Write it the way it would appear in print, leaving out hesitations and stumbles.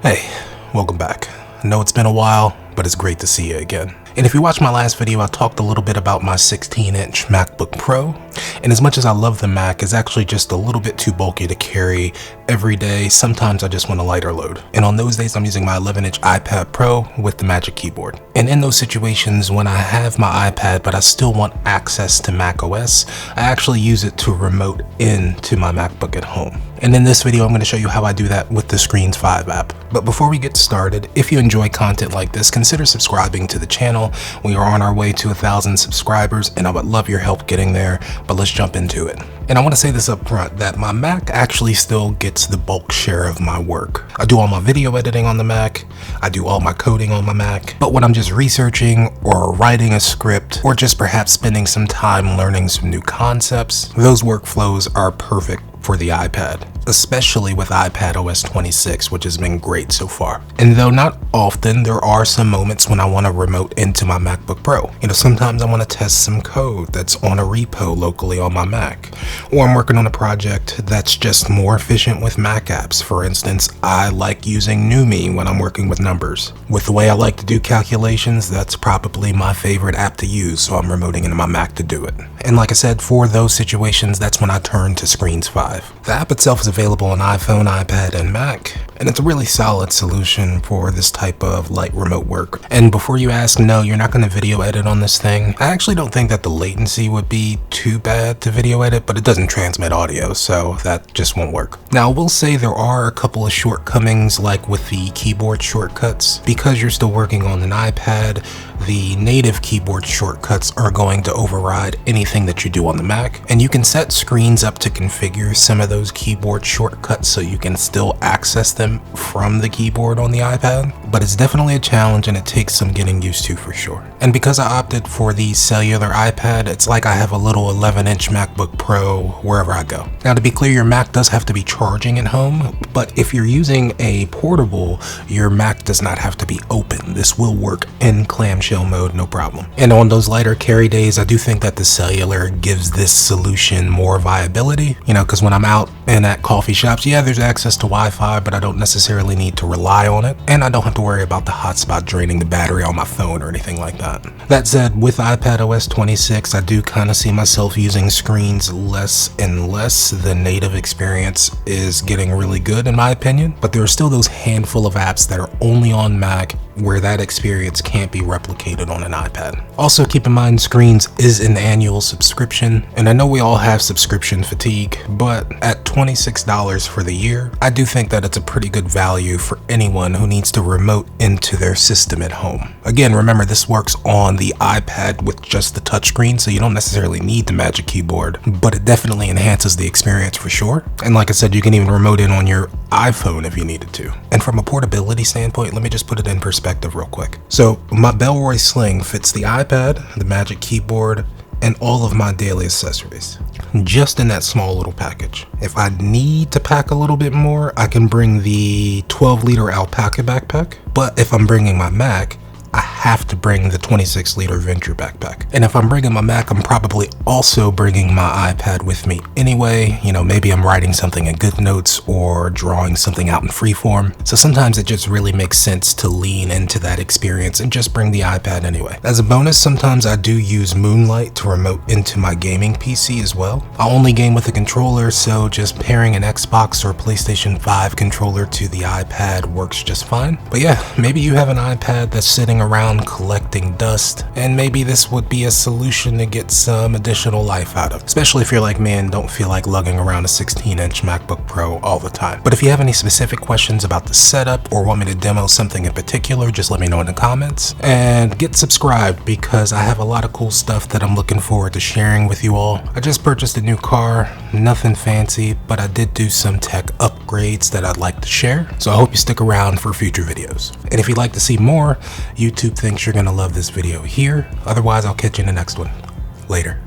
Hey, welcome back. I know it's been a while, but it's great to see you again. And if you watched my last video, I talked a little bit about my 16-inch MacBook Pro. And as much as I love the Mac, it's actually just a little bit too bulky to carry every day. Sometimes I just want a lighter load. And on those days, I'm using my 11-inch iPad Pro with the Magic Keyboard. And in those situations, when I have my iPad, but I still want access to Mac OS, I actually use it to remote into my MacBook at home. And in this video, I'm going to show you how I do that with the Screens 5 app. But before we get started, if you enjoy content like this, consider subscribing to the channel. We are on our way to 1,000 subscribers, and I would love your help getting there, but let's jump into it. And I want to say this up front, that my Mac actually still gets the bulk share of my work. I do all my video editing on the Mac, I do all my coding on my Mac, but when I'm just researching or writing a script, or just perhaps spending some time learning some new concepts, those workflows are perfect for the iPad, especially with iPadOS 26, which has been great so far. And though not often, there are some moments when I want to remote into my MacBook Pro. Sometimes I want to test some code that's on a repo locally on my Mac, or I'm working on a project that's just more efficient with Mac apps. For instance, I like using NumMe when I'm working with numbers. With the way I like to do calculations, that's probably my favorite app to use, so I'm remoting into my Mac to do it. And like I said, for those situations, that's when I turn to Screens 5. The app itself is available on iPhone, iPad, and Mac, and it's a really solid solution for this type of light remote work. And before you ask, no, you're not going to video edit on this thing. I actually don't think that the latency would be too bad to video edit, but it doesn't transmit audio, so that just won't work. Now, I will say there are a couple of shortcomings, like with the keyboard shortcuts. Because you're still working on an iPad, the native keyboard shortcuts are going to override anything that you do on the Mac, and you can set screens up to configure some of those keyboard shortcuts so you can still access them from the keyboard on the iPad, but it's definitely a challenge and it takes some getting used to for sure. And because I opted for the cellular iPad, it's like I have a little 11-inch MacBook Pro wherever I go. Now, to be clear, your Mac does have to be charging at home, but if you're using a portable, your Mac does not have to be open. This will work in clamshell mode, no problem. And on those lighter carry days, I do think that the cellular gives this solution more viability, because when I'm out and at coffee shops, yeah, there's access to Wi-Fi, but I don't necessarily need to rely on it, and I don't have to worry about the hotspot draining the battery on my phone or anything like that. That said, with iPadOS 26, I do kind of see myself using screens less and less. The native experience is getting really good in my opinion, but there are still those handful of apps that are only on Mac where that experience can't be replicated on an iPad. Also, keep in mind, Screens is an annual subscription, and I know we all have subscription fatigue, but at $26 for the year, I do think that it's a pretty good value for anyone who needs to remote into their system at home. Again, remember, this works on the iPad with just the touchscreen, so you don't necessarily need the Magic Keyboard, but it definitely enhances the experience for sure. And like I said, you can even remote in on your iPhone if you needed to. And from a portability standpoint, let me just put it in perspective real quick. So my Bellroy Sling fits the iPad, the Magic Keyboard, and all of my daily accessories, just in that small little package. If I need to pack a little bit more, I can bring the 12-liter alpaca backpack, but if I'm bringing my Mac, I have to bring the 26-liter Venture backpack. And if I'm bringing my Mac, I'm probably also bringing my iPad with me anyway. Maybe I'm writing something in GoodNotes or drawing something out in freeform. So sometimes it just really makes sense to lean into that experience and just bring the iPad anyway. As a bonus, sometimes I do use Moonlight to remote into my gaming PC as well. I only game with a controller, so just pairing an Xbox or PlayStation 5 controller to the iPad works just fine. But yeah, maybe you have an iPad that's sitting around collecting dust, and maybe this would be a solution to get some additional life out of, especially if you're like me and don't feel like lugging around a 16-inch MacBook Pro all the time. But if you have any specific questions about the setup or want me to demo something in particular, just let me know in the comments, and get subscribed because I have a lot of cool stuff that I'm looking forward to sharing with you all. I just purchased a new car, nothing fancy, but I did do some tech upgrades that I'd like to share, so I hope you stick around for future videos. And if you'd like to see more, YouTube thinks you're gonna love this video here. Otherwise, I'll catch you in the next one. Later.